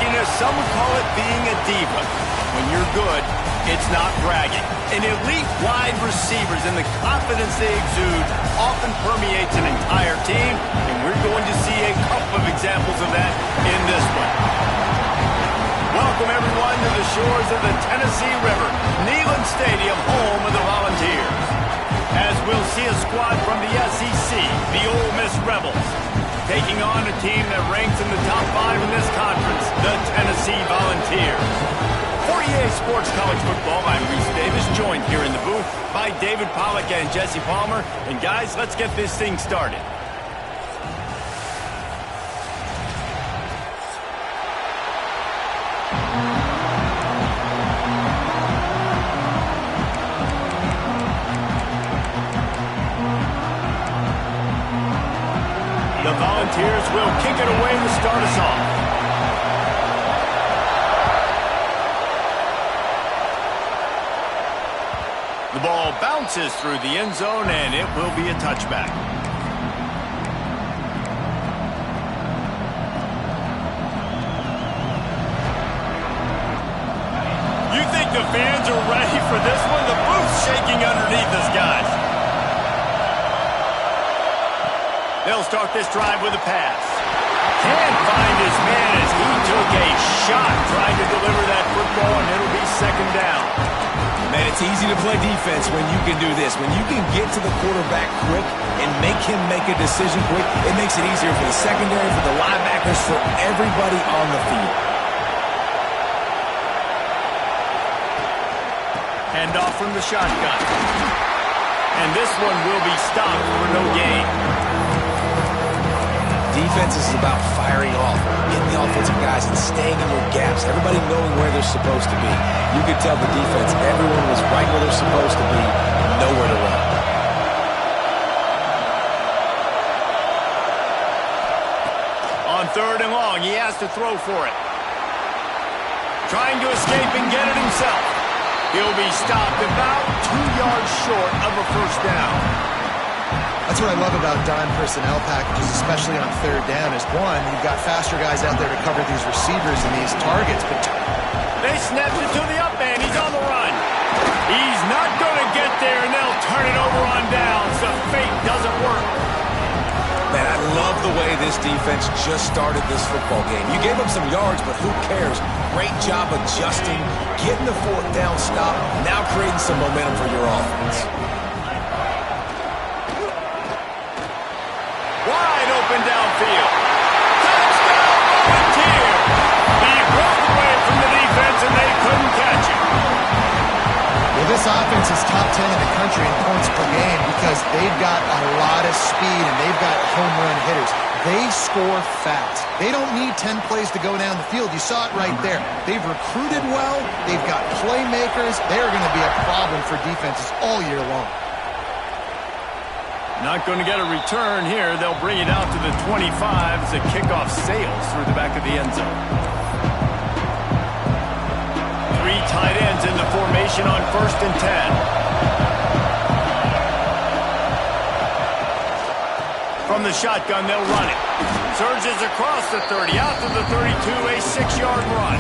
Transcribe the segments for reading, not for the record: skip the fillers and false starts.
Arena, some would call it being a diva. When you're good, it's not bragging. And elite wide receivers and the confidence they exude often permeates an entire team, and we're going to see a couple of examples of that in this one. Welcome, everyone, to the shores of the Tennessee River, Neyland Stadium, home of the Volunteers. As we'll see a squad from the SEC, the Ole Miss Rebels, taking on a team that ranks in the top 5 in this conference, the Tennessee Volunteers. For EA Sports College Football, I'm Reese Davis, joined here in the booth by David Pollack and Jesse Palmer. And guys, let's get this thing started. The Volunteers will kick it away to start us off. The ball bounces through the end zone, and it will be a touchback. You think the fans are ready for this one? The booth's shaking underneath us, guys. They'll start this drive with a pass. Can't find his man as he took a shot trying to deliver that football, and it'll be second down. Man, it's easy to play defense when you can do this. When you can get to the quarterback quick and make him make a decision quick, it makes it easier for the secondary, for the linebackers, for everybody on the field. Hand off from the shotgun. And this one will be stopped for no gain. Defense is about firing off, getting the offensive guys and staying in your gaps, everybody knowing where they're supposed to be. You could tell the defense, everyone was right where they're supposed to be, nowhere to run. On third and long, he has to throw for it. Trying to escape and get it himself. He'll be stopped about 2 yards short of a first down. That's what I love about dime personnel packages, especially on third down, is one, you've got faster guys out there to cover these receivers and these targets. But they snapped it to the up man. He's on the run. He's not going to get there, and they'll turn it over on downs. The fake doesn't work. Man, I love the way this defense just started this football game. You gave up some yards, but who cares? Great job adjusting, getting the fourth down stop, now creating some momentum for your offense. Wide open downfield. Touchdown, Volunteer! He broke away from the defense, and they couldn't catch him. well, this offense is top 10 in the country in points per game because they've got a lot of speed and they've got home run hitters. They score fast. They don't need 10 plays to go down the field. You saw it right there. They've recruited well. They've got playmakers. They're going to be a problem for defenses all year long. Not going to get a return here. They'll bring it out to the 25 as the kickoff sails through the back of the end zone. Three tight ends in the formation on 1st and 10. From the shotgun, they'll run it. Surges across the 30, out to the 32, a 6-yard run.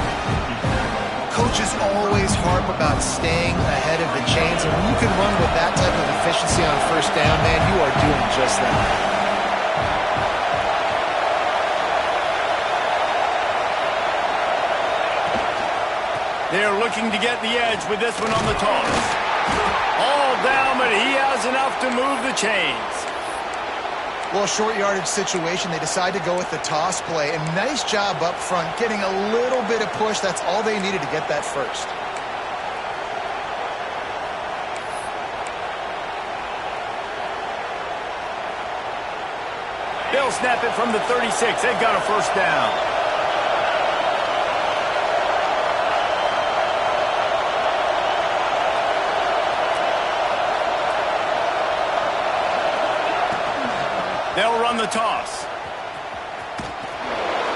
Coaches always harp about staying ahead of the chains, and when you can run with that type of efficiency on 1st down, man, you are doing just that. They're looking to get the edge with this one on the toss. All down, but he has enough to move the chains. Well, short yardage situation, they decide to go with the toss play, and nice job up front, getting a little bit of push. That's all they needed to get that first. They'll snap it from the 36. They've got a 1st down. They'll run the toss.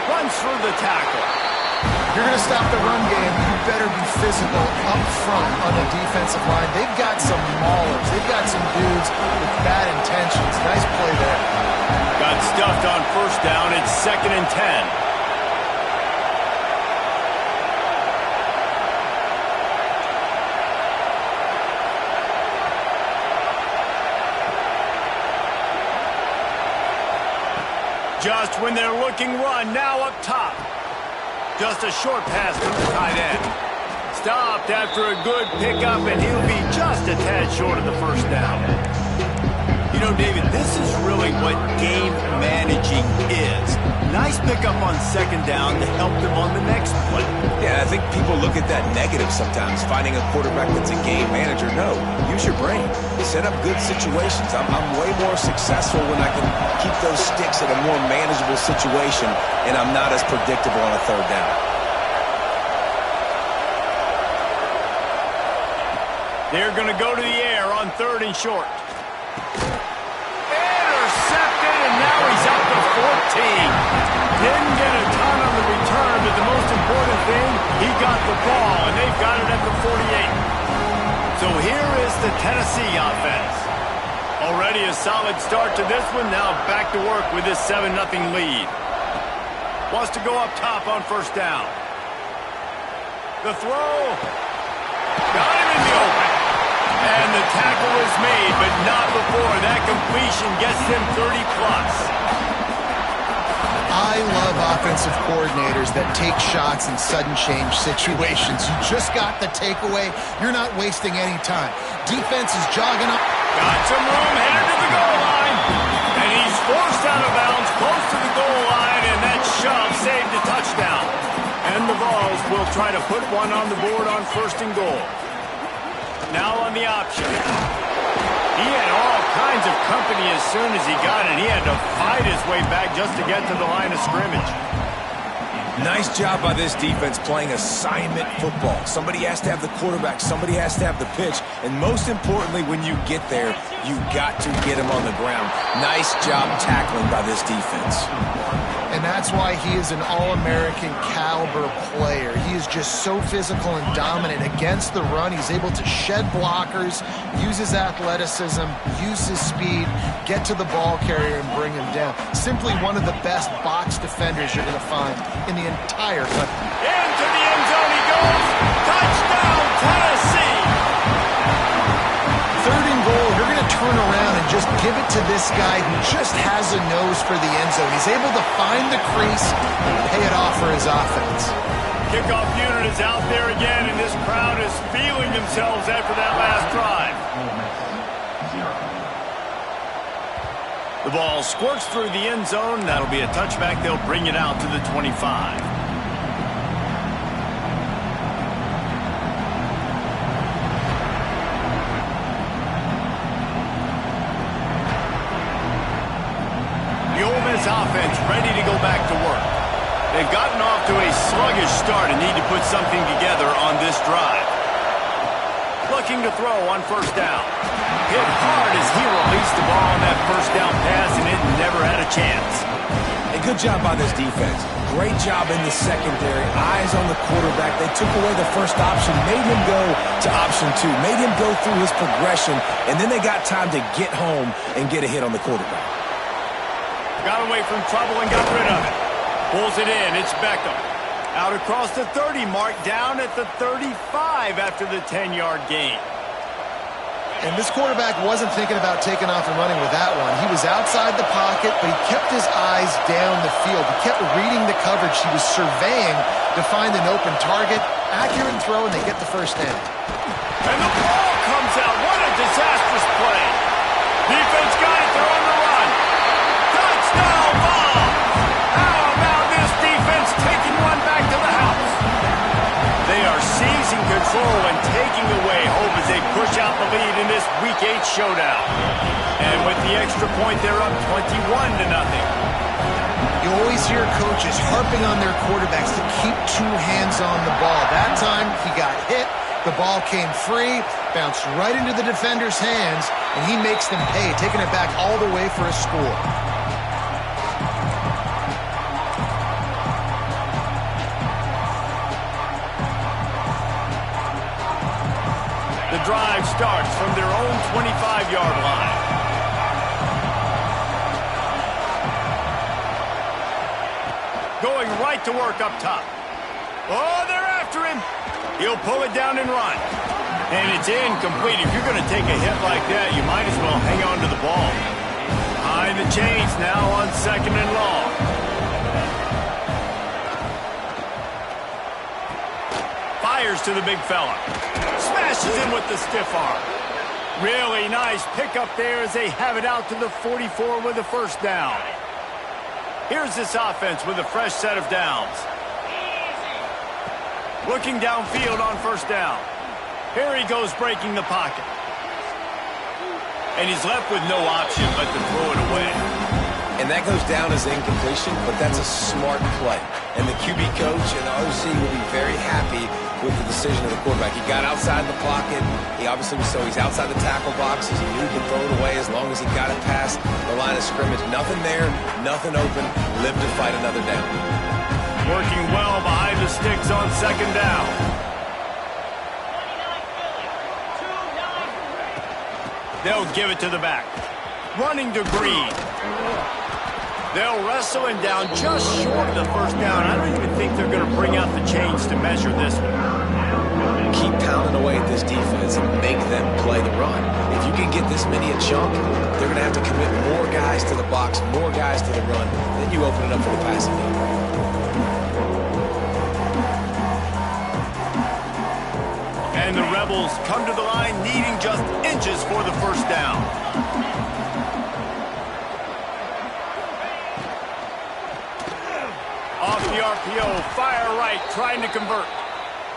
Runs through the tackle. If you're going to stop the run game, you better be physical up front on the defensive line. They've got some maulers. They've got some dudes with bad intentions. Nice play there. Got stuffed on 1st down. It's 2nd and 10. Just when they're looking run, now up top. Just a short pass from the tight end. Stopped after a good pickup, and he'll be just a tad short of the first down. You know, David, this is really what game managing is. Nice pickup on second down to help them on the next play. Yeah, I think people look at that negative sometimes, finding a quarterback that's a game manager. No, use your brain. Set up good situations. I'm way more successful when I can keep those sticks in a more manageable situation, and I'm not as predictable on a third down. They're going to go to the air on third and short. Intercepted, and now he's out to 14. Didn't get a ton on the return, but the most important thing, he got the ball, and they've got it at the 48. So here is the Tennessee offense. Already a solid start to this one. Now back to work with this 7-0 lead. Wants to go up top on first down. The throw. Got him in the open. And the tackle is made, but not before that completion gets them 30-plus. I love offensive coordinators that take shots in sudden change situations. You just got the takeaway. You're not wasting any time. Defense is jogging up. Got some room, headed to the goal line. And he's forced out of bounds close to the goal line, and that shove saved a touchdown. And the Vols will try to put one on the board on first and goal. Now on the option. He had all kinds of company as soon as he got it. He had to fight his way back just to get to the line of scrimmage. Nice job by this defense playing assignment football. Somebody has to have the quarterback, somebody has to have the pitch, and most importantly, when you get there, you got to get him on the ground. Nice job tackling by this defense. And that's why he is an All-American caliber player. He is just so physical and dominant against the run. He's able to shed blockers, use his athleticism, use his speed, get to the ball carrier and bring him down. Simply one of the best box defenders you're going to find in the entire country. Into the end zone he goes. Touchdown, Tennessee. Third and goal, you're going to turn around and just give it to this guy who just has a nose for the end zone. He's able to find the crease and pay it off for his offense. Kickoff unit is out there again, and this crowd is feeling themselves after that last drive. The ball squirts through the end zone. That'll be a touchback. They'll bring it out to the 25. Offense ready to go back to work. They've gotten off to a sluggish start and need to put something together on this drive. Looking to throw on first down. Hit hard as he released the ball on that first down pass, and it never had a chance. A good job by this defense. Great job in the secondary. Eyes on the quarterback. They took away the first option, made him go to option 2, made him go through his progression, and then they got time to get home and get a hit on the quarterback. Got away from trouble and got rid of it. Pulls it in. It's Beckham. Out across the 30 mark, down at the 35 after the 10-yard gain. And this quarterback wasn't thinking about taking off and running with that one. He was outside the pocket, but he kept his eyes down the field. He kept reading the coverage. He was surveying to find an open target. Accurate throw, and they get the first down. And the ball comes out. What a disastrous play. Defense got it. They're on the run. Touchdown ball. How about this defense taking one back to the house? They are seizing control and taking away hope as they push out the lead in this Week 8 showdown. And with the extra point, they're up 21-0. You always hear coaches harping on their quarterbacks to keep two hands on the ball. That time, he got hit. The ball came free, bounced right into the defender's hands, and he makes them pay, taking it back all the way for a score. The drive starts from their own 25-yard line. Going right to work up top. Oh, they're after him. He'll pull it down and run. And it's incomplete. If you're going to take a hit like that, you might as well hang on to the ball. Behind the chains now on second and long. throws to the big fella. Smashes him with the stiff arm. Really nice pickup there as they have it out to the 44 with a first down. Here's this offense with a fresh set of downs. Looking downfield on first down. Here he goes breaking the pocket. And he's left with no option but to throw it away. And that goes down as incompletion, but that's a smart play. And the QB coach and the OC will be very happy with the decision of the quarterback. He got outside the pocket. He obviously was he's outside the tackle boxes. He knew he could throw it away as long as he got it past the line of scrimmage. Nothing there, nothing open. Live to fight another down. Working well behind the sticks on second down. They'll give it to the back. Running to Green. They'll wrestle him down just short of the first down. I don't even think they're going to bring out the chains to measure this one. Keep pounding away at this defense and make them play the run. If you can get this many a chunk, they're going to have to commit more guys to the box, more guys to the run. Then you open it up for the passing game. And the Rebels come to the line needing just inches for the first down. Off the RPO, fire right, trying to convert.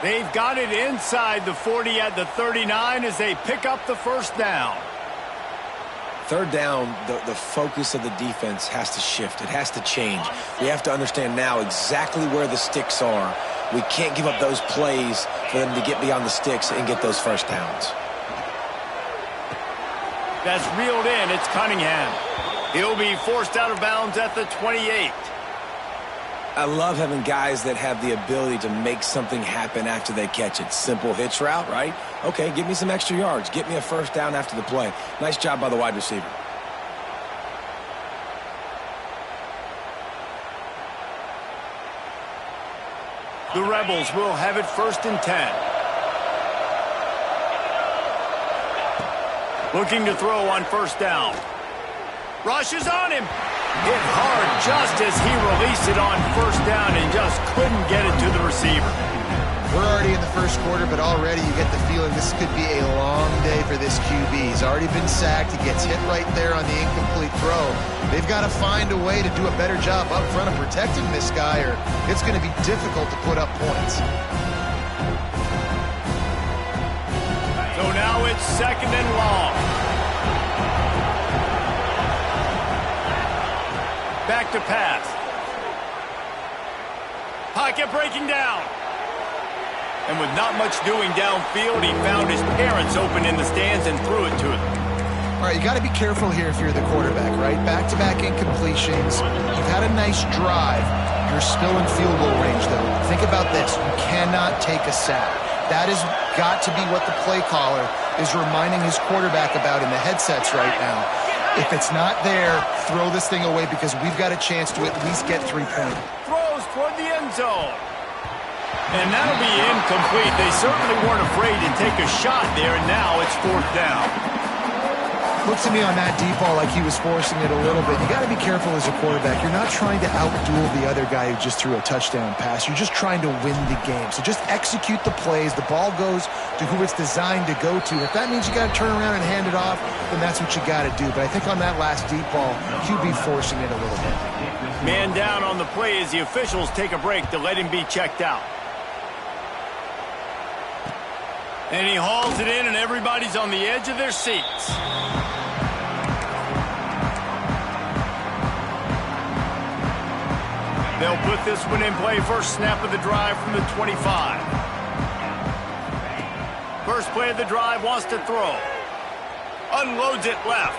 They've got it inside the 40 at the 39 as they pick up the first down. Third down, the focus of the defense has to shift. It has to change. We have to understand now exactly where the sticks are. We can't give up those plays for them to get beyond the sticks and get those first downs. That's reeled in. It's Cunningham. He'll be forced out of bounds at the 28. I love having guys that have the ability to make something happen after they catch it. Simple hitch route, right? Okay, give me some extra yards. Get me a first down after the play. Nice job by the wide receiver. The Rebels will have it first and 10. Looking to throw on first down. Rush is on him. Hit hard just as he released it on first down and just couldn't get it to the receiver. We're already in the first quarter, but already you get the feeling this could be a long day for this QB. He's already been sacked. He gets hit right there on the incomplete throw. They've got to find a way to do a better job up front of protecting this guy, or it's going to be difficult to put up points. So now it's second and long. Back to pass. Pocket breaking down. And with not much doing downfield, he found his parents open in the stands and threw it to them. All right, you got to be careful here if you're the quarterback, right? Back-to-back incompletions. You've had a nice drive. You're still in field goal range, though. Think about this. You cannot take a sack. That has got to be what the play caller is reminding his quarterback about in the headsets right now. If it's not there, throw this thing away because we've got a chance to at least get 3 points. Throws toward the end zone. And that'll be incomplete. They certainly weren't afraid to take a shot there, and now it's fourth down. Looks to me on that deep ball like he was forcing it a little bit. You got to be careful as a quarterback. You're not trying to outduel the other guy who just threw a touchdown pass. You're just trying to win the game. So just execute the plays. The ball goes to who it's designed to go to. If that means you got to turn around and hand it off, then that's what you got to do. But I think on that last deep ball, QB forcing it a little bit. Man down on the play as the officials take a break to let him be checked out. And he hauls it in, and everybody's on the edge of their seats. They'll put this one in play. First snap of the drive from the 25. First play of the drive, wants to throw. Unloads it left.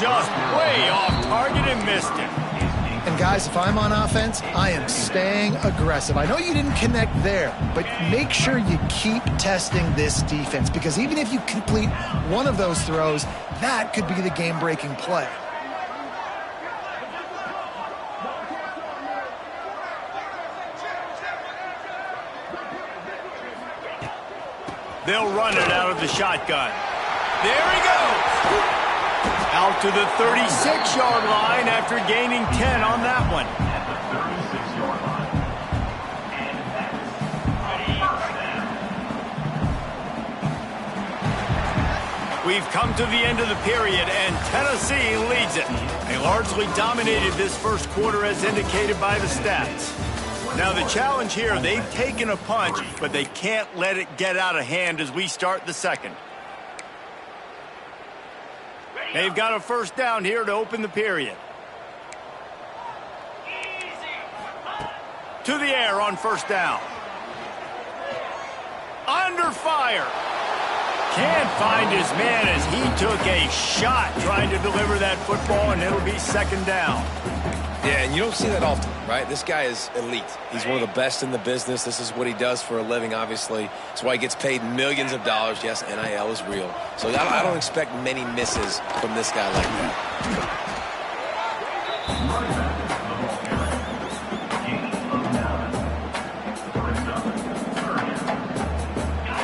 Just way off target and missed it. And guys, if I'm on offense, I am staying aggressive. I know you didn't connect there, but make sure you keep testing this defense, because even if you complete one of those throws, that could be the game-breaking play. They'll run it out of the shotgun. There he goes. Out to the 36-yard line after gaining 10 on that one. We've come to the end of the period, and Tennessee leads it. They largely dominated this first quarter as indicated by the stats. Now the challenge here, they've taken a punch, but they can't let it get out of hand as we start the second. They've got a first down here to open the period. To the air on first down. Under fire. Can't find his man as he took a shot trying to deliver that football, and it'll be second down. Yeah, and you don't see that often, right? This guy is elite. He's one of the best in the business. This is what he does for a living, obviously. That's why he gets paid millions of dollars. Yes, NIL is real. So I don't expect many misses from this guy like that.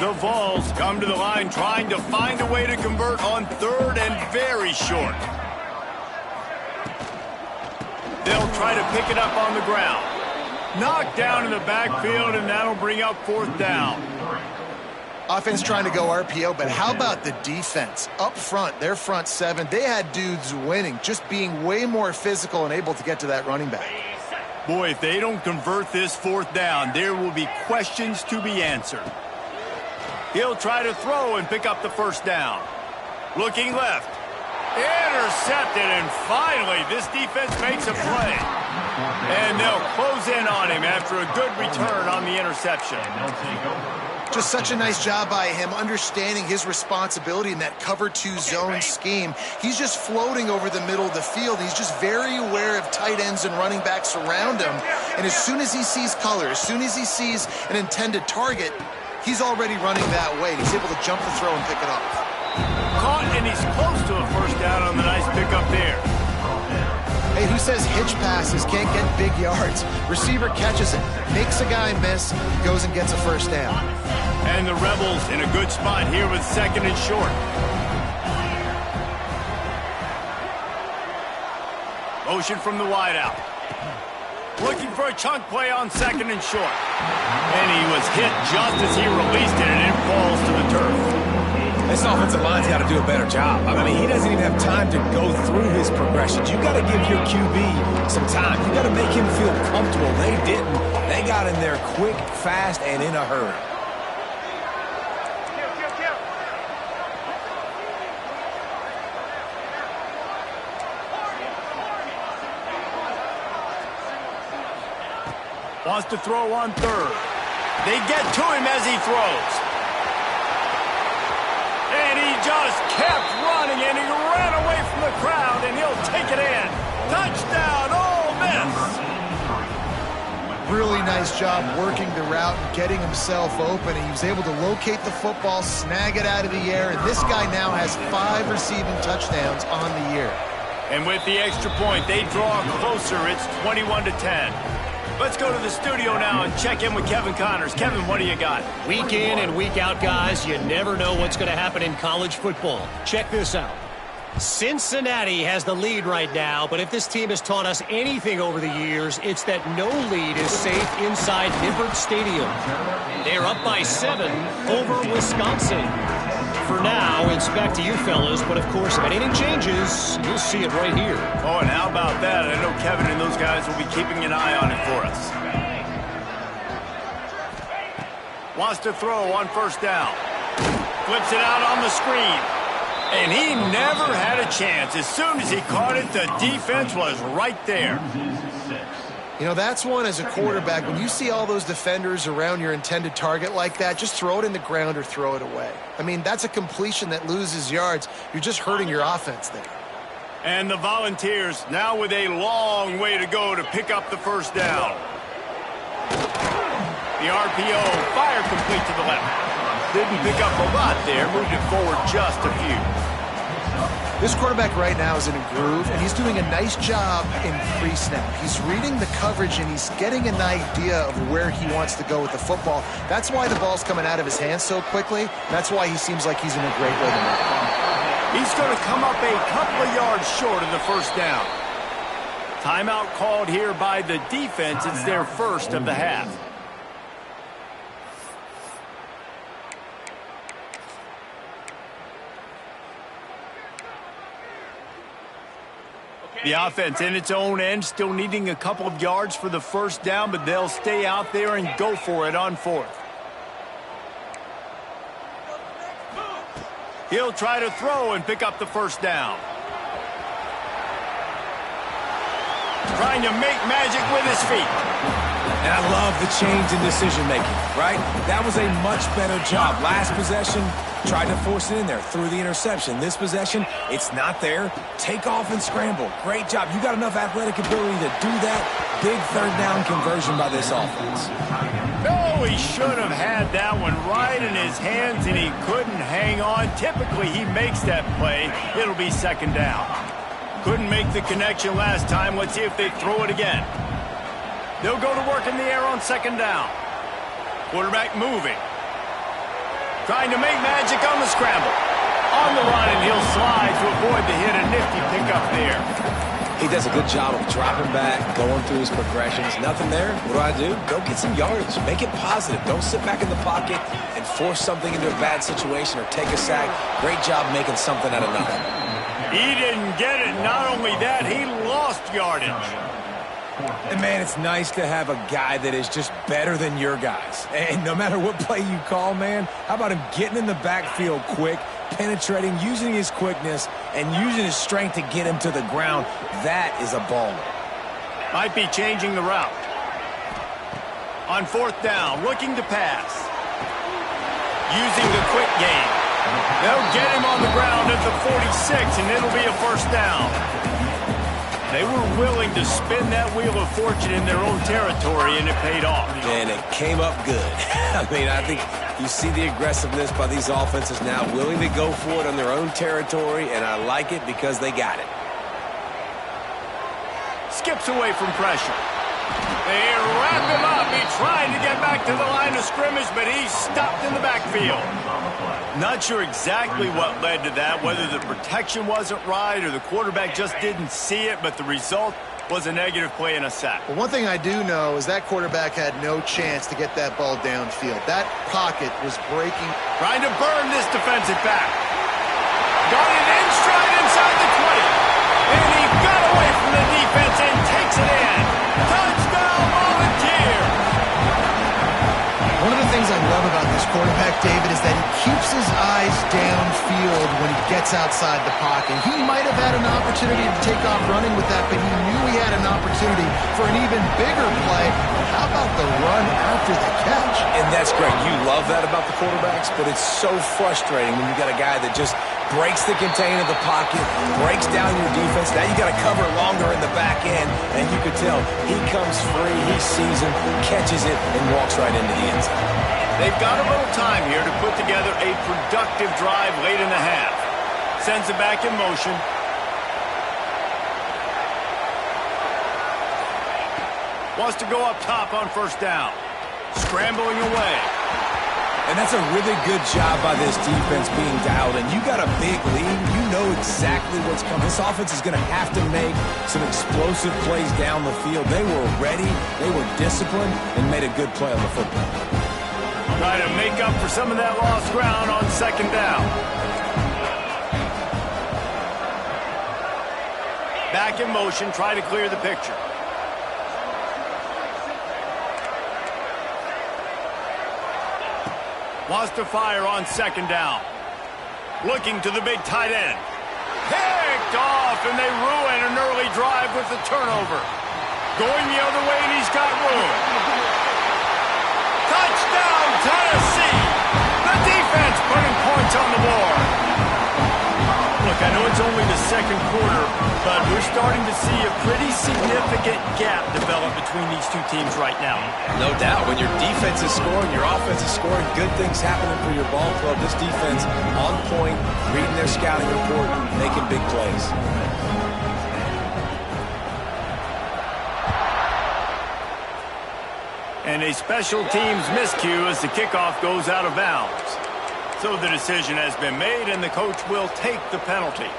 The Vols come to the line trying to find a way to convert on third and very short. They'll try to pick it up on the ground. Knocked down in the backfield, and that'll bring up fourth down. Offense trying to go RPO, but how about the defense? Up front, their front seven, they had dudes winning, just being way more physical and able to get to that running back. Boy, if they don't convert this fourth down, there will be questions to be answered. He'll try to throw and pick up the first down. Looking left. Intercepted, and finally this defense makes a play. And they'll close in on him after a good return on the interception. Just such a nice job by him understanding his responsibility in that cover two zone scheme. He's just floating over the middle of the field. He's just very aware of tight ends and running backs around him. And as soon as he sees color, as soon as he sees an intended target, he's already running that way. He's able to jump the throw and pick it off. Caught, and he's close to a first down on the nice pickup there. Hey, who says hitch passes can't get big yards? Receiver catches it, makes a guy miss, goes and gets a first down. And the Rebels in a good spot here with second and short. Motion from the wideout. Looking for a chunk play on second and short. And he was hit just as he released it, and it falls to the turf. This offensive line's got to do a better job. I mean, he doesn't even have time to go through his progressions. You got to give your QB some time. You got to make him feel comfortable. They didn't. They got in there quick, fast, and in a hurry. Wants to throw on third. They get to him as he throws. And he just kept running, and he ran away from the crowd, and he'll take it in. Touchdown, Ole Miss! Really nice job working the route and getting himself open. He was able to locate the football, snag it out of the air, and this guy now has 5 receiving touchdowns on the year. And with the extra point, they draw closer. It's 21-10. Let's go to the studio now and check in with Kevin Connors. Kevin, what do you got? Week in and week out, guys, you never know what's going to happen in college football. Check this out. Cincinnati has the lead right now, but if this team has taught us anything over the years, it's that no lead is safe inside Nippert Stadium. They're up by 7 over Wisconsin. For now, it's back to you fellas, but of course, if anything changes, you'll see it right here. Oh, and how about that? I know Kevin and those guys will be keeping an eye on it for us. Wants to throw on first down. Flips it out on the screen. And he never had a chance. As soon as he caught it, the defense was right there. You know, that's one as a quarterback. When you see all those defenders around your intended target like that, just throw it in the ground or throw it away. I mean, that's a completion that loses yards. You're just hurting your offense there. And the Volunteers now with a long way to go to pick up the first down. The RPO, fire complete to the left. Didn't pick up a lot there, moved it forward just a few. This quarterback right now is in a groove, and he's doing a nice job in pre-snap. He's reading the coverage, and he's getting an idea of where he wants to go with the football. That's why the ball's coming out of his hands so quickly. That's why he seems like he's in a great rhythm. He's going to come up a couple of yards short of the first down. Timeout called here by the defense. It's their first of the half. The offense in its own end, still needing a couple of yards for the first down, but they'll stay out there and go for it on fourth. He'll try to throw and pick up the first down. Trying to make magic with his feet. And I love the change in decision-making, right? That was a much better job. Last possession, tried to force it in there, threw the interception. This possession, it's not there. Take off and scramble. Great job. You got enough athletic ability to do that. Big third down conversion by this offense. No, he should have had that one right in his hands, and he couldn't hang on. Typically, he makes that play. It'll be second down. Couldn't make the connection last time. Let's see if they throw it again. They'll go to work in the air on second down. Quarterback moving. Trying to make magic on the scramble. On the run, and he'll slide to avoid the hit. A nifty pickup there. He does a good job of dropping back, going through his progressions. Nothing there. What do? Go get some yardage. Make it positive. Don't sit back in the pocket and force something into a bad situation or take a sack. Great job making something out of nothing. He didn't get it. Not only that, he lost yardage. And, man, it's nice to have a guy that is just better than your guys. And no matter what play you call, man, how about him getting in the backfield quick, penetrating, using his quickness, and using his strength to get him to the ground? That is a baller. Might be changing the route. On fourth down, looking to pass. Using the quick game. They'll get him on the ground at the 46, and it'll be a first down. They were willing to spin that wheel of fortune in their own territory, and it paid off. And it came up good. I mean, I think you see the aggressiveness by these offenses now, willing to go for it on their own territory, and I like it because they got it. Skips away from pressure. They wrap him up. He tried to get back to the line of scrimmage, but he's stopped in the backfield. Not sure exactly what led to that, whether the protection wasn't right or the quarterback just didn't see it, but the result was a negative play and a sack. But one thing I do know is that quarterback had no chance to get that ball downfield. That pocket was breaking. Trying to burn this defensive back. Got it in stride inside the 20. And he got away from the defense and takes it in. Touchdown, Volunteers! One of the things I love about this quarterback, David, is that he keeps his eyes downfield when he gets outside the pocket. He might have had an opportunity to take off running with that, but he knew he had an opportunity for an even bigger play. How about the run after the catch? And that's great. You love that about the quarterbacks, but it's so frustrating when you got a guy that just breaks the contain of the pocket, breaks down your defense. Now you got to cover longer in the back end, and you could tell he comes free, he sees him, catches it, and walks right into the end zone. They've got a little time here to put together a productive drive late in the half. Sends it back in motion. Wants to go up top on first down. Scrambling away. And that's a really good job by this defense being dialed in. You got a big lead. You know exactly what's coming. This offense is going to have to make some explosive plays down the field. They were ready, they were disciplined, and made a good play on the football. Try to make up for some of that lost ground on second down. Back in motion, try to clear the picture. Wants to fire on second down. Looking to the big tight end. Picked off, and they ruin an early drive with the turnover. Going the other way, and he's got room. Touchdown, Tennessee! The defense putting points on the board. Look, I know it's only the second quarter, but we're starting to see a pretty significant gap develop between these two teams right now. No doubt. When your defense is scoring, your offense is scoring, good things happening for your ball club. This defense on point, reading their scouting report, making big plays. And a special teams miscue as the kickoff goes out of bounds. So the decision has been made, and the coach will take the penalty.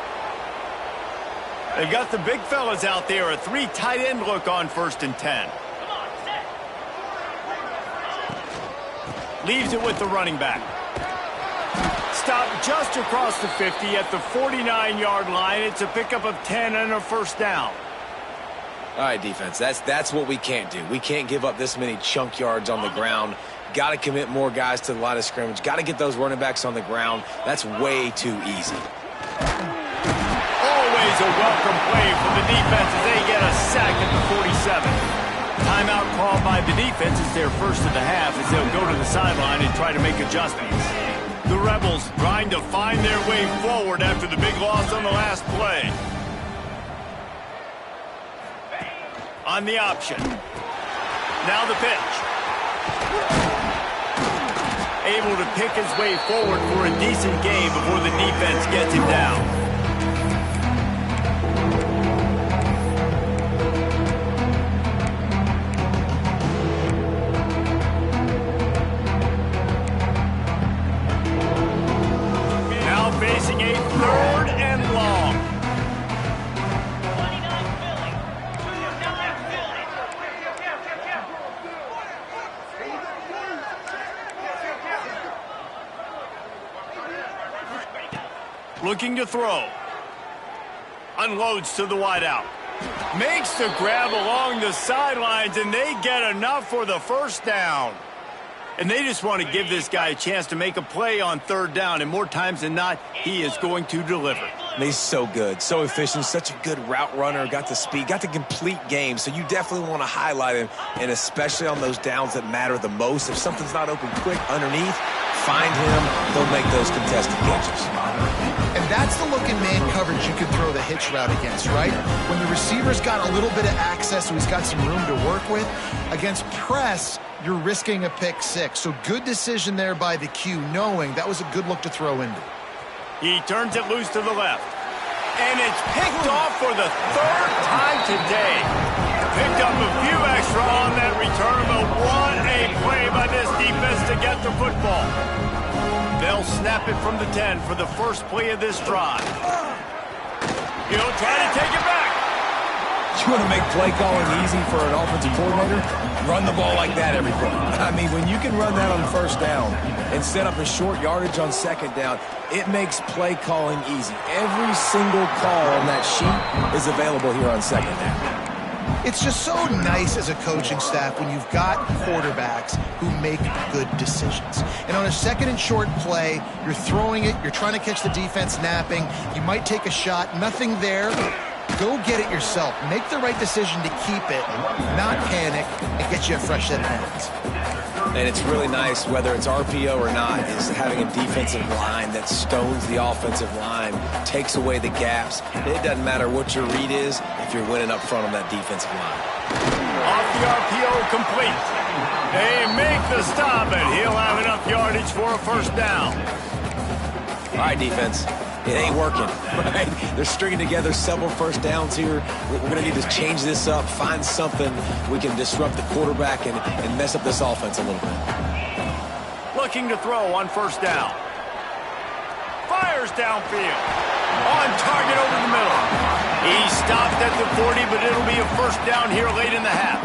They've got the big fellas out there, a 3 tight end look on 1st and 10. Leaves it with the running back. stop just across the 50 at the 49-yard line. It's a pickup of 10 and a first down. All right, defense, that's what we can't do. We can't give up this many chunk yards on the ground. Got to commit more guys to the line of scrimmage. Got to get those running backs on the ground. That's way too easy. Always a welcome play for the defense as they get a sack at the 47. Timeout called by the defense is their first of the half as they'll go to the sideline and try to make adjustments. The Rebels trying to find their way forward after the big loss on the last play. On the option. Now the pitch. Able to pick his way forward for a decent game before the defense gets him down. Facing a third and long. Looking to throw. Unloads to the wideout. Makes the grab along the sidelines, and they get enough for the first down. And they just want to give this guy a chance to make a play on third down, and more times than not, he is going to deliver. And he's so good, so efficient, such a good route runner, got the speed, got the complete game, so you definitely want to highlight him, and especially on those downs that matter the most. If something's not open quick underneath, find him, he'll make those contested catches. And that's the look in man coverage you can throw the hitch route against, right? When the receiver's got a little bit of access, so he's got some room to work with. Against press, you're risking a pick six. So good decision there by the Q, knowing that was a good look to throw into. He turns it loose to the left. And it's picked off for the third time today. Picked up a few extra on that return, but what a play by this defense to get the football. They'll snap it from the 10 for the first play of this drive. He'll try to take it back. You want to make play calling easy for an offensive coordinator? Run the ball like that every play. I mean, when you can run that on first down and set up a short yardage on second down, it makes play calling easy. Every single call on that sheet is available here on second down. It's just so nice as a coaching staff when you've got quarterbacks who make good decisions. And on a second and short play, you're throwing it, you're trying to catch the defense napping, you might take a shot, nothing there. Go get it yourself. Make the right decision to keep it, not panic, and get you a fresh set of hands. And it's really nice, whether it's RPO or not, is having a defensive line that stones the offensive line, takes away the gaps. It doesn't matter what your read is if you're winning up front on that defensive line. Off the RPO, complete. They make the stop, and he'll have enough yardage for a first down. All right, defense. It ain't working, right? They're stringing together several first downs here. We're going to need to change this up, find something we can disrupt the quarterback and mess up this offense a little bit. Looking to throw on first down. Fires downfield. On target over the middle. He stopped at the 40, but it'll be a first down here late in the half.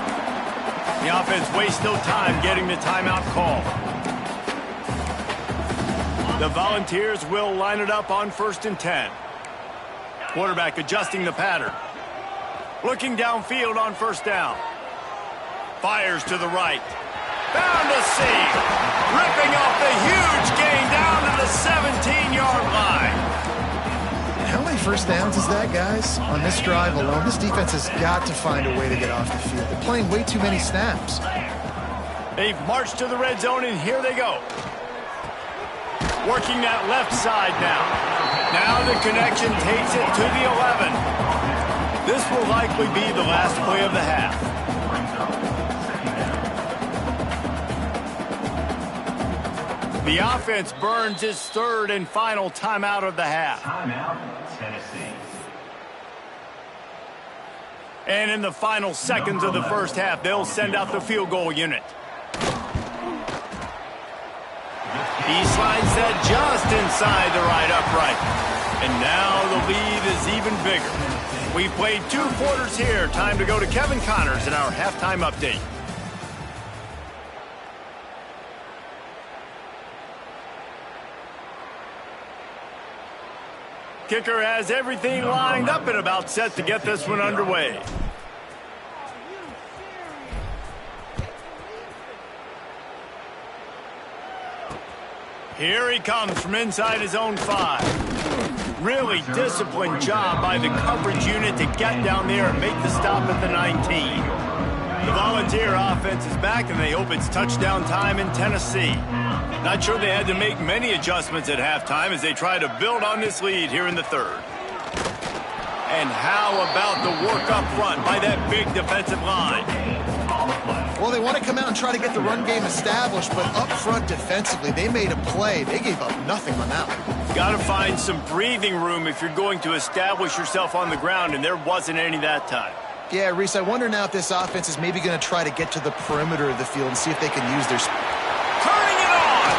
The offense wastes no time getting the timeout call. The Volunteers will line it up on 1st and 10. Quarterback adjusting the pattern. Looking downfield on first down. Fires to the right. Found a seam. Ripping off the huge gain down to the 17-yard line. How many first downs is that, guys? On this drive alone, this defense has got to find a way to get off the field. They're playing way too many snaps. They've marched to the red zone, and here they go. Working that left side now. Now the connection takes it to the 11. This will likely be the last play of the half. The offense burns its third and final timeout of the half. Timeout, Tennessee. And in the final seconds of the first half, they'll send out the field goal unit. He slides that just inside the right upright. And now the lead is even bigger. We've played 2 quarters here. Time to go to Kevin Connors in our halftime update. kicker has everything lined up and about set to get this one underway. Here he comes from inside his own 5. Really disciplined job by the coverage unit to get down there and make the stop at the 19. The Volunteer offense is back, and they hope it's touchdown time in Tennessee. Not sure they had to make many adjustments at halftime as they try to build on this lead here in the third. And how about the work up front by that big defensive line? Well, they want to come out and try to get the run game established, but up front defensively, they made a play. They gave up nothing on that one. Got to find some breathing room if you're going to establish yourself on the ground, and there wasn't any that time. Yeah, Reese, I wonder now if this offense is maybe going to try to get to the perimeter of the field and see if they can use their... Turning it on!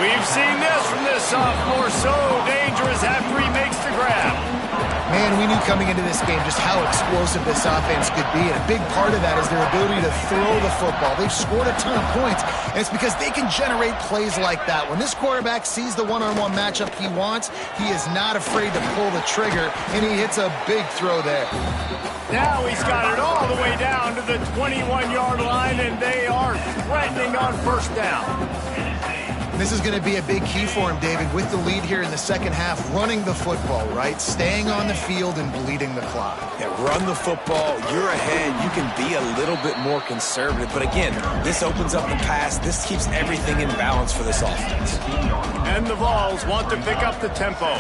We've seen this from this sophomore, so dangerous after he makes the grab. Man, we knew coming into this game just how explosive this offense could be, and a big part of that is their ability to throw the football. They've scored a ton of points, and it's because they can generate plays like that. When this quarterback sees the one-on-one matchup he wants, he is not afraid to pull the trigger, and he hits a big throw there. Now he's got it all the way down to the 21-yard line, and they are threatening on first down. This is going to be a big key for him, David, with the lead here in the second half, running the football, right? Staying on the field and bleeding the clock. Yeah, run the football. You're ahead. You can be a little bit more conservative. But again, this opens up the pass. This keeps everything in balance for this offense. And the Vols want to pick up the tempo.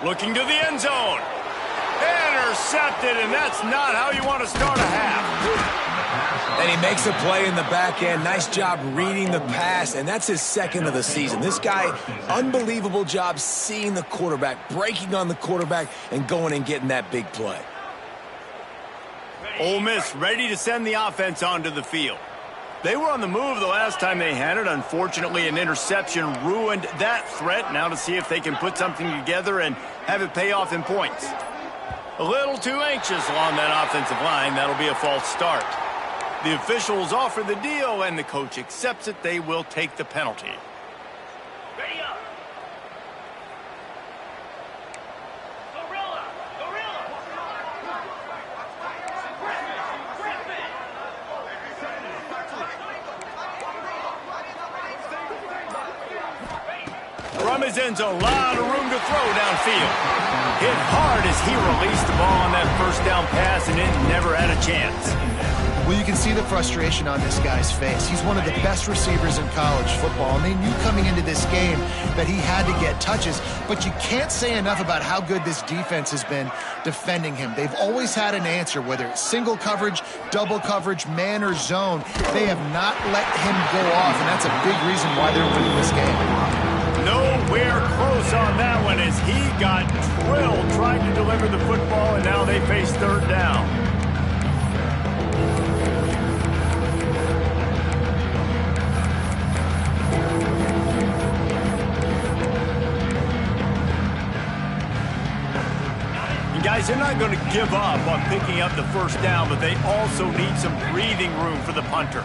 Looking to the end zone. Intercepted, and that's not how you want to start a half. And he makes a play in the back end. Nice job reading the pass, and that's his second of the season. This guy, unbelievable job seeing the quarterback, breaking on the quarterback, and going and getting that big play. Ole Miss ready to send the offense onto the field. They were on the move the last time they had it. Unfortunately, an interception ruined that threat. Now to see if they can put something together and have it pay off in points. A little too anxious along that offensive line. That'll be a false start. The officials offer the deal, and the coach accepts it. They will take the penalty. Ready up. Gorilla. From his end zone, a lot of room to throw downfield. Hit hard as he released the ball on that first down pass, and it never had a chance. Well, you can see the frustration on this guy's face. He's one of the best receivers in college football, and they knew coming into this game that he had to get touches, but you can't say enough about how good this defense has been defending him. They've always had an answer, whether it's single coverage, double coverage, man or zone. They have not let him go off, and that's a big reason why they're winning this game. Nowhere close on that one as he got drilled trying to deliver the football, and now they face third down. Guys, they're not going to give up on picking up the first down, but they also need some breathing room for the punter.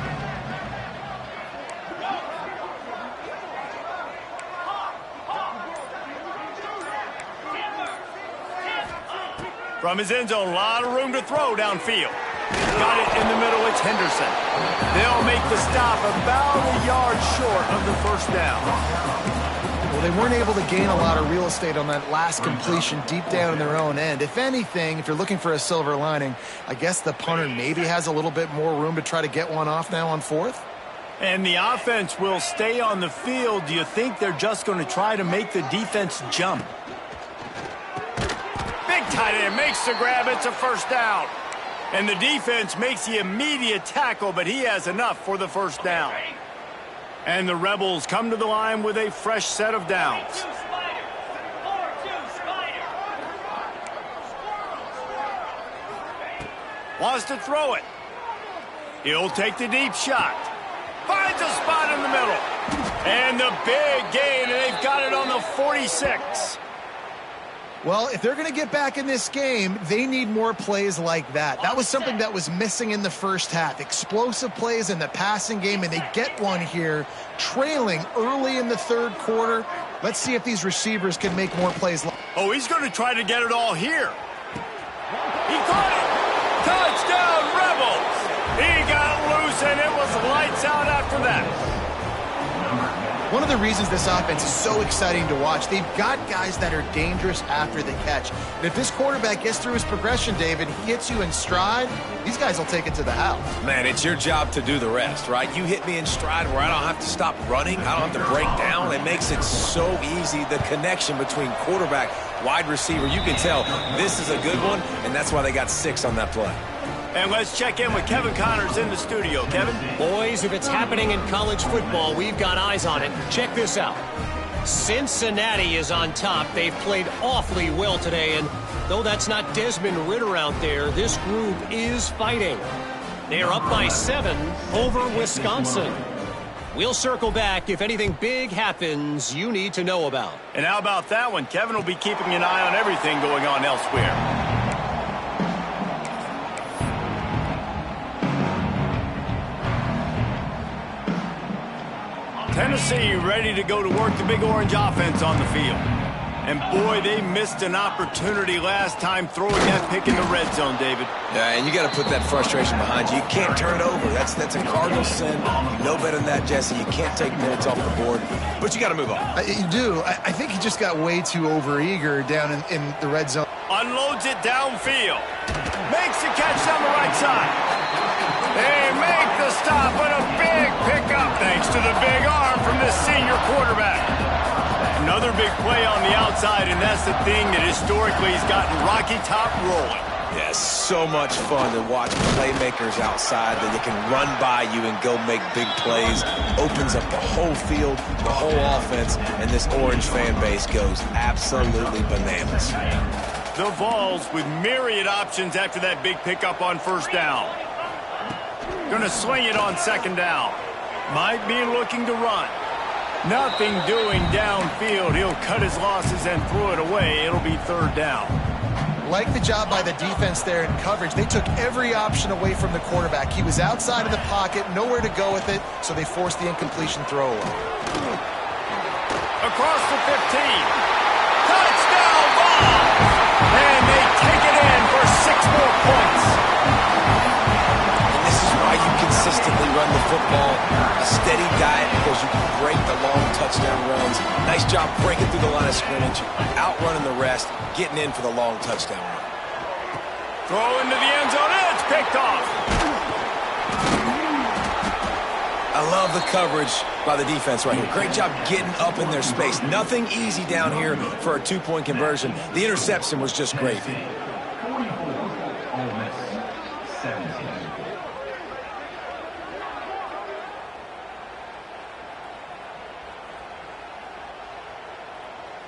From his end zone, a lot of room to throw downfield. Got it in the middle, it's Henderson. They'll make the stop about a yard short of the first down. Well, they weren't able to gain a lot of real estate on that last completion deep down in their own end. If anything, if you're looking for a silver lining, I guess the punter maybe has a little bit more room to try to get one off now on fourth. And the offense will stay on the field. Do you think they're just going to try to make the defense jump? Big tight end makes the grab. It's a first down. And the defense makes the immediate tackle, but he has enough for the first down. And the Rebels come to the line with a fresh set of downs. Wants to throw it. He'll take the deep shot. Finds a spot in the middle. And the big gain, and they've got it on the 46. Well, if they're going to get back in this game, they need more plays like that. That was something that was missing in the first half. Explosive plays in the passing game, and they get one here trailing early in the third quarter. Let's see if these receivers can make more plays. Oh, he's going to try to get it all here. He caught it. Touchdown, Rebels. He got loose, and it was lights out after that. One of the reasons this offense is so exciting to watch, they've got guys that are dangerous after the catch. And if this quarterback gets through his progression, David, he hits you in stride, these guys will take it to the house. Man, it's your job to do the rest, right? You hit me in stride where I don't have to stop running. I don't have to break down. It makes it so easy. The connection between quarterback, wide receiver, you can tell this is a good one, and that's why they got 6 on that play. And let's check in with Kevin Connors in the studio. Kevin? Boys, if it's happening in college football, we've got eyes on it. Check this out. Cincinnati is on top. They've played awfully well today, and though that's not Desmond Ridder out there, this group is fighting. They are up by 7 over Wisconsin. We'll circle back if anything big happens you need to know about. And how about that one? Kevin will be keeping an eye on everything going on elsewhere. Tennessee ready to go to work the Big Orange offense on the field. And boy, they missed an opportunity last time throwing that pick in the red zone, David. Yeah, and you got to put that frustration behind you. You can't turn it over. That's a cardinal sin. You know better than that, Jesse. You can't take points off the board, but you got to move on. You do. I think he just got way too overeager down in the red zone. Unloads it downfield. Makes the catch down the right side. They make the stop with a big pickup thanks to the big arm from this senior quarterback. Another big play on the outside, and that's the thing that historically has gotten Rocky Top rolling. Yeah, so much fun to watch playmakers outside that they can run by you and go make big plays. Opens up the whole field, the whole offense, and this Orange fan base goes absolutely bananas. The Vols with myriad options after that big pickup on first down. Gonna swing it on second down. Might be looking to run. Nothing doing downfield. He'll cut his losses and throw it away. It'll be third down. Like the job by the defense there in coverage. They took every option away from the quarterback. He was outside of the pocket, nowhere to go with it, so they forced the incompletion throw away. Across the 15. Touchdown Vols! And they take it in for 6 more points. This is why you consistently run the football, a steady diet, because you can break the long touchdown runs. Nice job breaking through the line of scrimmage, outrunning the rest, getting in for the long touchdown run. Throw into the end zone, and it's picked off. I love the coverage by the defense right here. Great job getting up in their space. Nothing easy down here for a 2-point conversion. The interception was just gravy.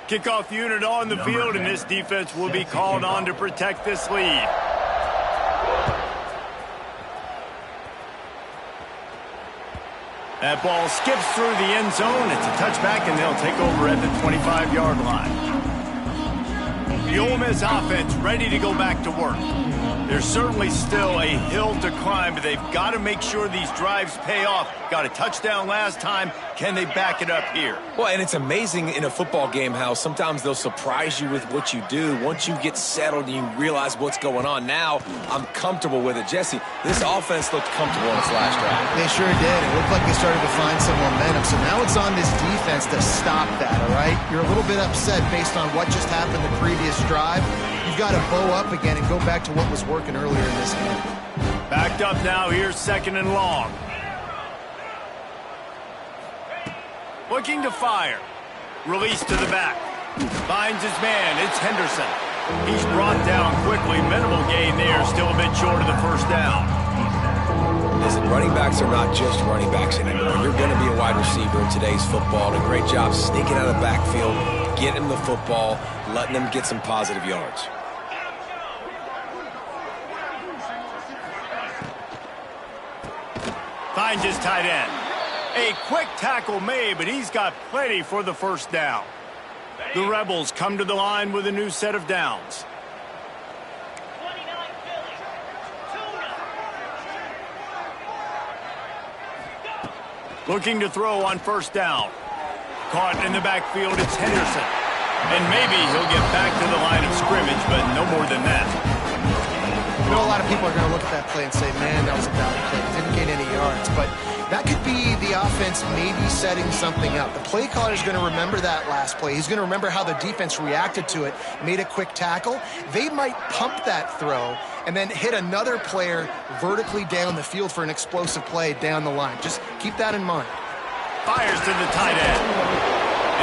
Kickoff unit on the field, and this defense will be called on to protect this lead. That ball skips through the end zone. It's a touchback, and they'll take over at the 25-yard line. The Ole Miss offense ready to go back to work. There's certainly still a hill to climb, but they've got to make sure these drives pay off. Got a touchdown last time. Can they back it up here? Well, and it's amazing in a football game how sometimes they'll surprise you with what you do. Once you get settled and you realize what's going on, now I'm comfortable with it. Jesse, this offense looked comfortable in its last drive. They sure did. It looked like they started to find some momentum. So now it's on this defense to stop that, all right? You're a little bit upset based on what just happened the previous drive. You've got to bow up again and go back to what was working earlier in this game. Backed up now. Here's second and long. Looking to fire. Release to the back. Finds his man. It's Henderson. He's brought down quickly. Minimal gain there. Still a bit short of the first down. Listen, running backs are not just running backs anymore. You're going to be a wide receiver in today's football. And a great job sneaking out of the backfield, getting the football, letting them get some positive yards. Finds his tight end. A quick tackle made, but he's got plenty for the first down. The Rebels come to the line with a new set of downs. Looking to throw on first down. Caught in the backfield, it's Henderson. And maybe he'll get back to the line of scrimmage, but no more than that. You know, a lot of people are going to look at that play and say, man, that was a bad play. Didn't gain any yards. But that could be the offense maybe setting something up. The play caller is going to remember that last play. He's going to remember how the defense reacted to it, made a quick tackle. They might pump that throw and then hit another player vertically down the field for an explosive play down the line. Just keep that in mind. Fires to the tight end.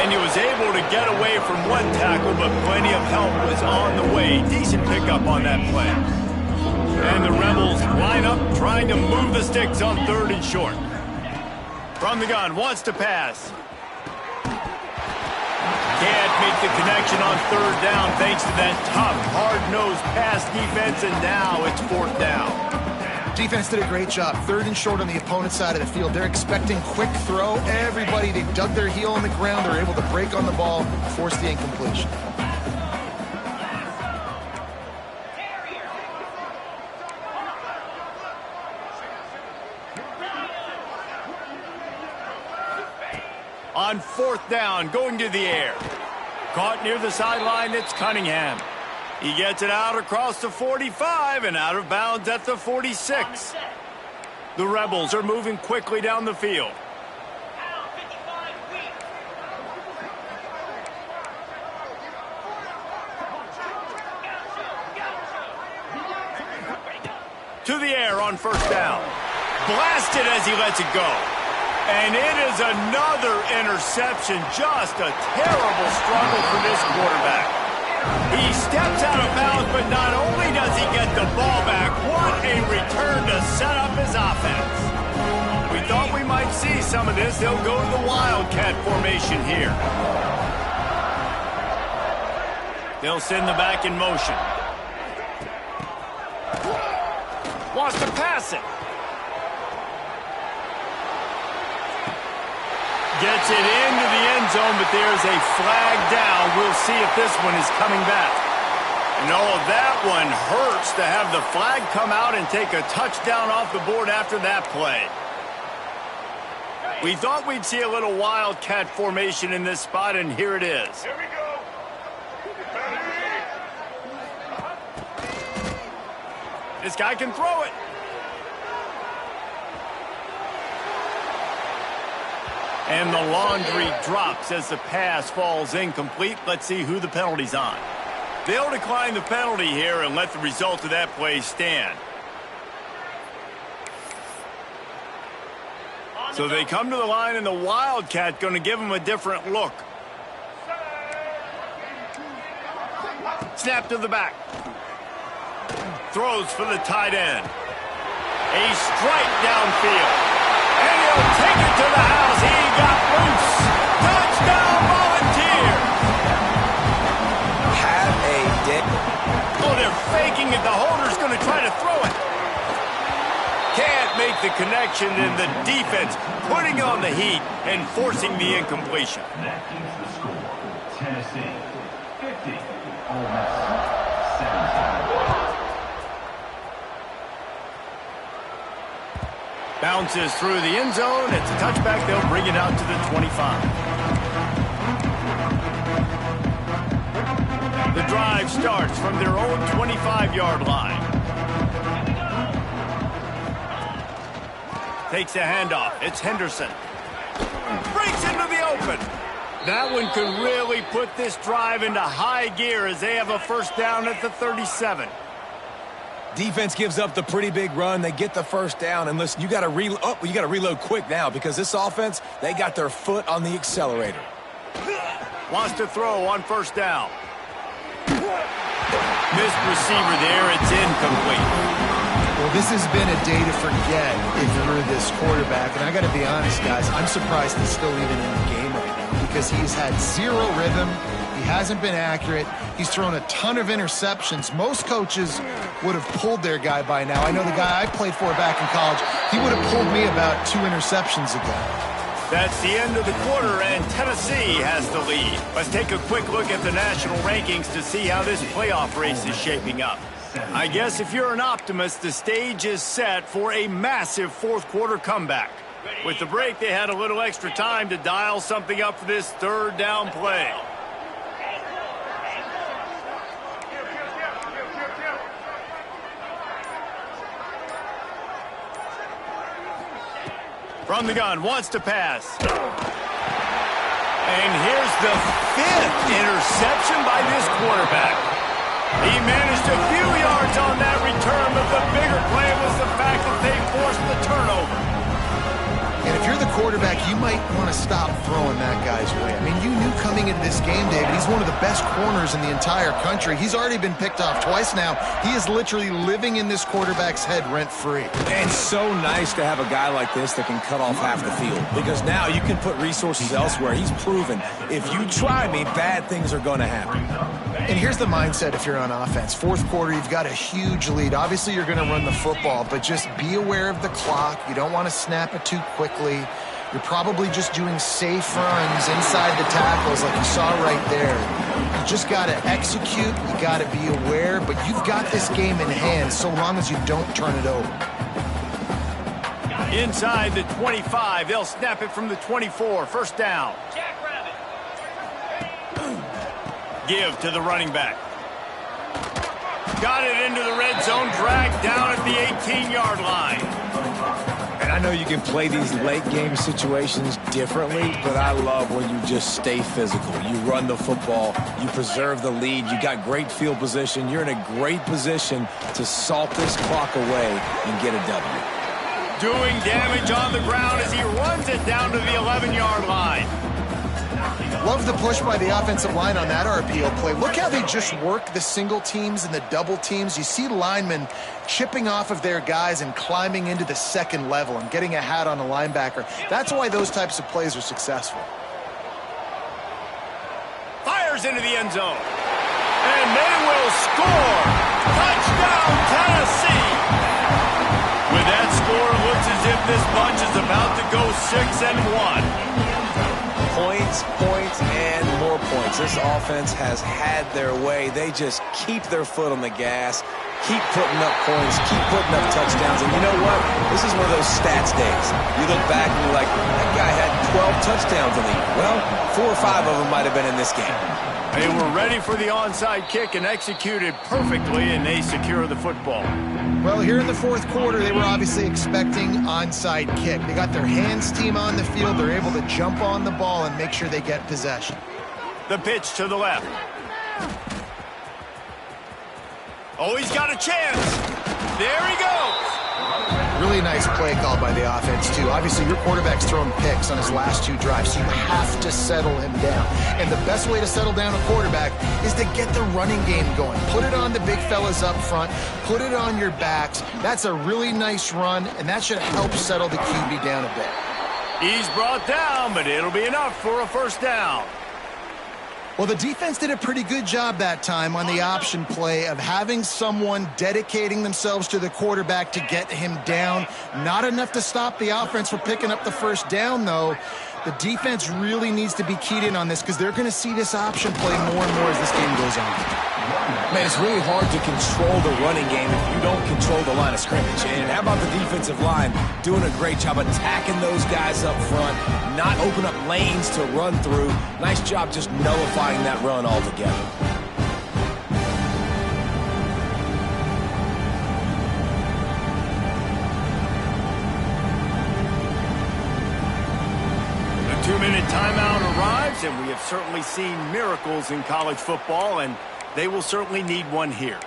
And he was able to get away from one tackle, but plenty of help was on the way. Decent pickup on that play. And the Rebels line up, trying to move the sticks on 3rd and short. From the gun, wants to pass. Can't make the connection on 3rd down thanks to that tough, hard-nosed pass defense, and now it's 4th down. Defense did a great job. 3rd and short on the opponent's side of the field. They're expecting quick throw. Everybody, they dug their heel on the ground. They're able to break on the ball, force the incompletion. On 4th down, going to the air. Caught near the sideline, it's Cunningham. He gets it out across the 45 and out of bounds at the 46. The Rebels are moving quickly down the field. To the air on 1st down. Blasted as he lets it go. And it is another interception. Just a terrible struggle for this quarterback. He steps out of bounds, but not only does he get the ball back, what a return to set up his offense. We thought we might see some of this. They'll go to the Wildcat formation here. They'll send the back in motion. Wants to pass it. Gets it into the end zone, but there's a flag down. We'll see if this one is coming back. No, that one hurts to have the flag come out and take a touchdown off the board after that play. We thought we'd see a little Wildcat formation in this spot, and here it is. Here we go. This guy can throw it. And the laundry drops as the pass falls incomplete. Let's see who the penalty's on. They'll decline the penalty here and let the result of that play stand. So they come to the line, and the Wildcat going to give them a different look. Snap to the back. Throws for the tight end. A strike downfield. And he'll take it to the house. He got loose. Touchdown, Volunteers. Have a day. Oh, they're faking it. The holder's going to try to throw it. Can't make the connection, and the defense putting on the heat and forcing the incompletion. That keeps the score. Tennessee 50, Ole Miss 17. Bounces through the end zone. It's a touchback. They'll bring it out to the 25. The drive starts from their own 25-yard line. Takes a handoff. It's Henderson. Breaks into the open. That one could really put this drive into high gear as they have a 1st down at the 37. Defense gives up the pretty big run. They get the 1st down, and listen, you got to reload quick now because this offense, they got their foot on the accelerator. Wants to throw on 1st down. Missed receiver there. It's incomplete. Well, this has been a day to forget if you're this quarterback. And I got to be honest, guys, I'm surprised he's still even in the game right now because he's had zero rhythm. He hasn't been accurate. He's thrown a ton of interceptions. Most coaches would have pulled their guy by now. I know the guy I played for back in college, he would have pulled me about 2 interceptions ago. That's the end of the quarter, and Tennessee has the lead. Let's take a quick look at the national rankings to see how this playoff race is shaping up. I guess if you're an optimist, the stage is set for a massive 4th quarter comeback. With the break, they had a little extra time to dial something up for this third down play. From the gun, wants to pass. And here's the 5th interception by this quarterback. He managed a few yards on that return, but the bigger play was the fact that they forced the turnover. And if you're the quarterback, you might want to stop throwing that guy's way. I mean, you knew coming into this game, David, he's one of the best corners in the entire country. He's already been picked off twice now. He is literally living in this quarterback's head rent-free. And so nice to have a guy like this that can cut off half the field, because now you can put resources elsewhere. He's proven if you try me, bad things are going to happen. And here's the mindset if you're on offense. Fourth quarter, you've got a huge lead. Obviously, you're going to run the football, but just be aware of the clock. You don't want to snap it too quickly. You're probably just doing safe runs inside the tackles like you saw right there. You just got to execute. You got to be aware, but you've got this game in hand so long as you don't turn it over. Inside the 25, they'll snap it from the 24. First down. Give to the running back. Got it into the red zone, dragged down at the 18-yard line. And I know you can play these late game situations differently, but I love when you just stay physical. You run the football, you preserve the lead, you got great field position, you're in a great position to salt this clock away and get a W. Doing damage on the ground as he runs it down to the 11-yard line. Love the push by the offensive line on that RPO play. Look how they just work the single teams and the double teams. You see linemen chipping off of their guys and climbing into the second level and getting a hat on a linebacker. That's why those types of plays are successful. Fires into the end zone. And they will score. Touchdown, Tennessee. With that score, it looks as if this bunch is about to go 6-1. Points, points, and more points. This offense has had their way. They just keep their foot on the gas, keep putting up points, keep putting up touchdowns. And you know what? This is one of those stats days. You look back and you're like, that guy had 12 touchdowns in the year. Well, 4 or 5 of them might have been in this game. They were ready for the onside kick and executed perfectly, and they secure the football. Well, here in the fourth quarter, they were obviously expecting onside kick. They got their hands team on the field. They're able to jump on the ball and make sure they get possession. The pitch to the left. Oh, he's got a chance. There he goes. Really nice play call by the offense, too. Obviously, your quarterback's thrown picks on his last 2 drives, so you have to settle him down. And the best way to settle down a quarterback is to get the running game going. Put it on the big fellas up front. Put it on your backs. That's a really nice run, and that should help settle the QB down a bit. He's brought down, but it'll be enough for a first down. Well, the defense did a pretty good job that time on the option play of having someone dedicating themselves to the quarterback to get him down. Not enough to stop the offense from picking up the first down, though. The defense really needs to be keyed in on this because they're going to see this option play more and more as this game goes on. Man, it's really hard to control the running game if you don't control the line of scrimmage. And how about the defensive line doing a great job attacking those guys up front, not open up lanes to run through. Nice job just nullifying that run altogether. The 2-minute timeout arrives, and we have certainly seen miracles in college football, and they will certainly need one here.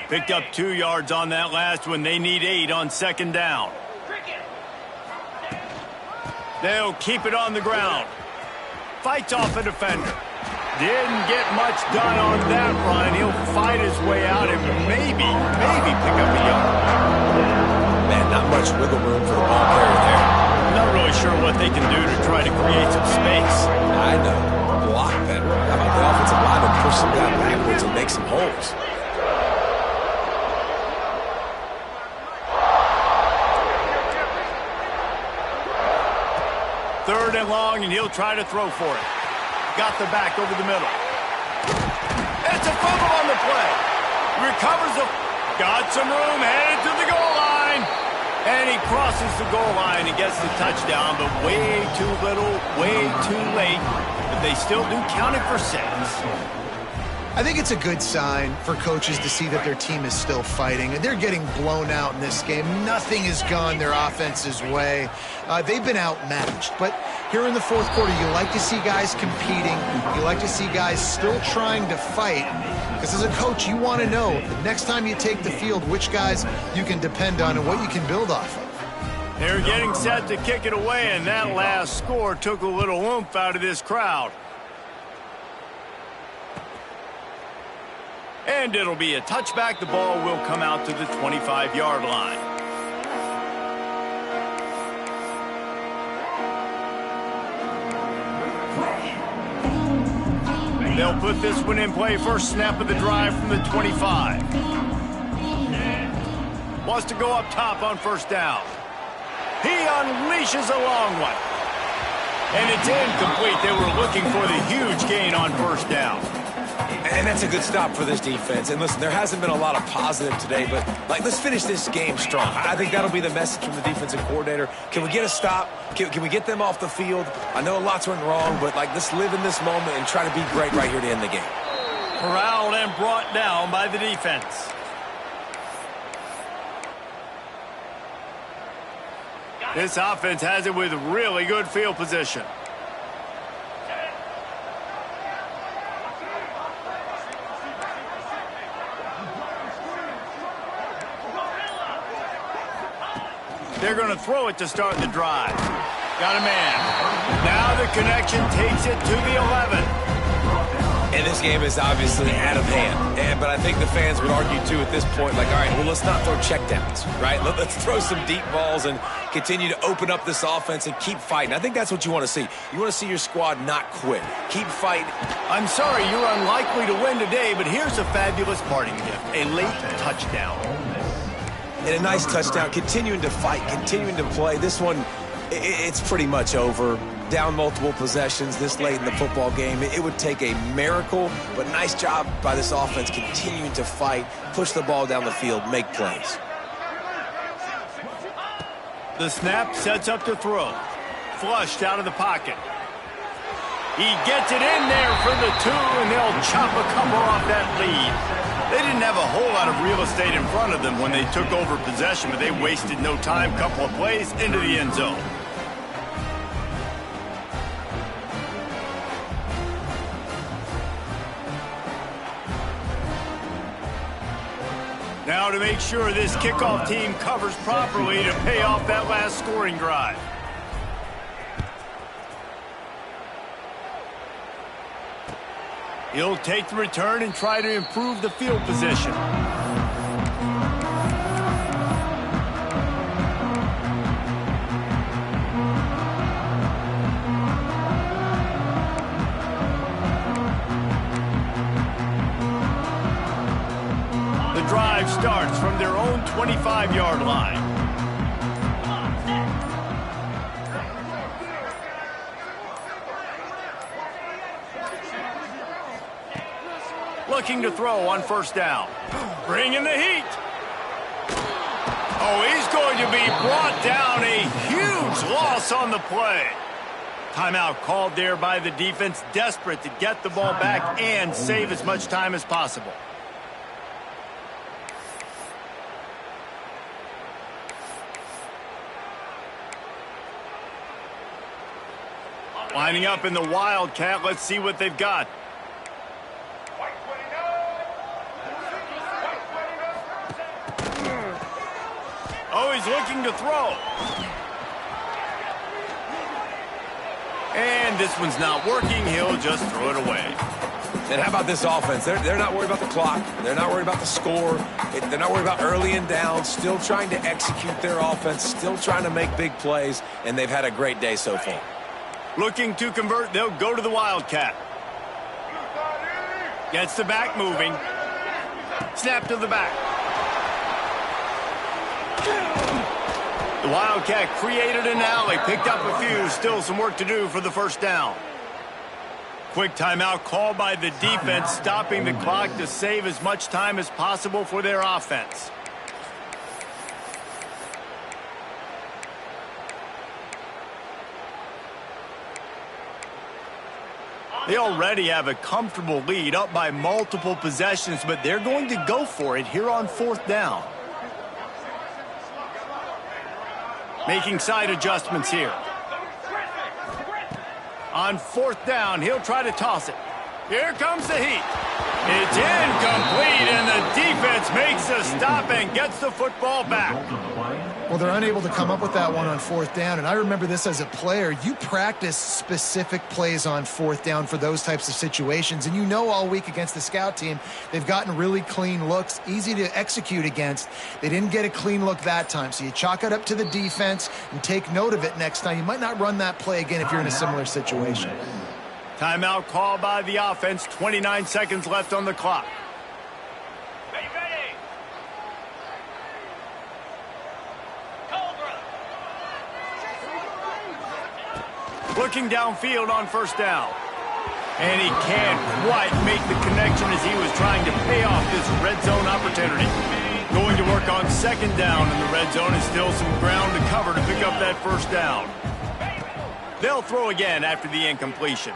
Picked up 2 yards on that last one. They need 8 on second down. They'll keep it on the ground. Fights off a defender. Didn't get much done on that run. He'll fight his way out and maybe pick up a yard. Man, not much wiggle room for the ball carrier there. I'm not really sure what they can do to try to create some space. I know. Block better. How about the offensive line and push some guy backwards and make some holes? 3rd and long, and he'll try to throw for it. Got the back over the middle. It's a fumble on the play. Recovers the... Got some room, headed to the goal line. And he crosses the goal line and gets the touchdown, but way too little, way too late. But they still do count it for 6. I think it's a good sign for coaches to see that their team is still fighting. They're getting blown out in this game. Nothing has gone their offense's way. They've been outmatched. But here in the 4th quarter, you like to see guys competing. You like to see guys still trying to fight. Because as a coach, you want to know the next time you take the field, which guys you can depend on and what you can build off of. They're getting set to kick it away, and that last score took a little oomph out of this crowd. And it'll be a touchback. The ball will come out to the 25-yard line. They'll put this one in play. First snap of the drive from the 25. Wants to go up top on 1st down. He unleashes a long one. And it's incomplete. They were looking for the huge gain on 1st down. And that's a good stop for this defense. And listen, there hasn't been a lot of positive today, but let's finish this game strong. I think that'll be the message from the defensive coordinator. Can we get a stop? Can we get them off the field? I know lots went wrong, but let's live in this moment and try to be great right here to end the game. Corralled and brought down by the defense. This offense has it with really good field position. They're going to throw it to start the drive. Got a man. Now the connection takes it to the 11. And this game is obviously out of hand. But I think the fans would argue, too, at this point, all right, well, let's not throw checkdowns, right? Let's throw some deep balls and continue to open up this offense and keep fighting. I think that's what you want to see. You want to see your squad not quit. Keep fighting. I'm sorry, you're unlikely to win today, but here's a fabulous parting gift. A late touchdown. And a nice touchdown, continuing to fight, continuing to play. This one, it's pretty much over. Down multiple possessions this late in the football game. It would take a miracle, but nice job by this offense continuing to fight, push the ball down the field, make plays. The snap sets up to throw. Flushed out of the pocket. He gets it in there for the 2, and they'll chop a couple off that lead. They didn't have a whole lot of real estate in front of them when they took over possession, but they wasted no time. Couple of plays into the end zone. Now to make sure this kickoff team covers properly to pay off that last scoring drive. He'll take the return and try to improve the field position. The drive starts from their own 25-yard line. Looking to throw on 1st down. Bringing the heat. Oh, he's going to be brought down. A huge loss on the play. Timeout called there by the defense, desperate to get the ball back and save as much time as possible. Lining up in the Wildcat. Let's see what they've got. Oh, he's looking to throw. And this one's not working. He'll just throw it away. And how about this offense? They're not worried about the clock. They're not worried about the score. They're not worried about early and down. Still trying to execute their offense. Still trying to make big plays. And they've had a great day so far. Looking to convert. They'll go to the Wildcat. Gets the back moving. Snap to the back. The Wildcat created an alley, picked up a few, still some work to do for the first down. Quick timeout called by the defense, stopping the clock to save as much time as possible for their offense. They already have a comfortable lead, up by multiple possessions, but they're going to go for it here on fourth down. Making side adjustments here. On fourth down, he'll try to toss it. Here comes the heat. It's incomplete, and the defense makes a stop and gets the football back. Well, they're unable to come up with that one on fourth down, and I remember this as a player. You practice specific plays on fourth down for those types of situations, and you know all week against the scout team, they've gotten really clean looks, easy to execute against. They didn't get a clean look that time, so you chalk it up to the defense and take note of it next time. You might not run that play again if you're in a similar situation. Timeout called by the offense, 29 seconds left on the clock. Looking downfield on first down. And he can't quite make the connection as he was trying to pay off this red zone opportunity. Going to work on second down in the red zone, and still some ground to cover to pick up that first down. They'll throw again after the incompletion.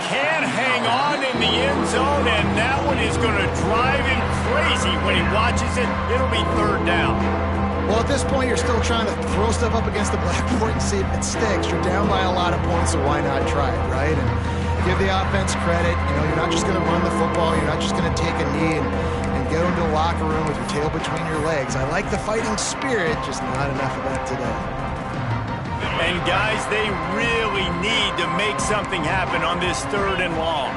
Can't hang on in the end zone, and that one is going to drive him crazy when he watches it. It'll be third down. Well, at this point, you're still trying to throw stuff up against the blackboard and see if it sticks. You're down by a lot of points, so why not try it, right? And give the offense credit. You know, you're not just going to run the football. You're not just going to take a knee and go into the locker room with your tail between your legs. I like the fighting spirit, just not enough of that today. And, guys, they really need to make something happen on this third and long.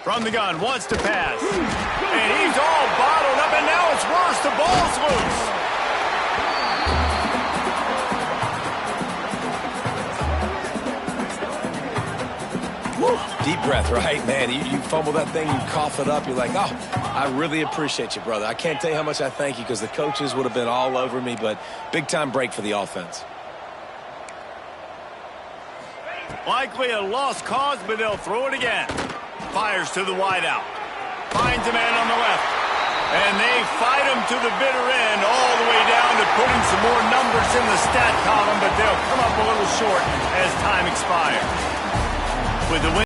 From the gun, wants to pass. And he's all bottled up, and now it's worse. The ball's loose. Woo. Deep breath, right? Man, you fumble that thing, you cough it up, you're like, oh, I really appreciate you, brother. I can't tell you how much I thank you, because the coaches would have been all over me, but big-time break for the offense. Likely a lost cause, but they'll throw it again. Fires to the wideout. Finds a man on the left. And they fight him to the bitter end, all the way down to putting some more numbers in the stat column, but they'll come up a little short as time expires. With the win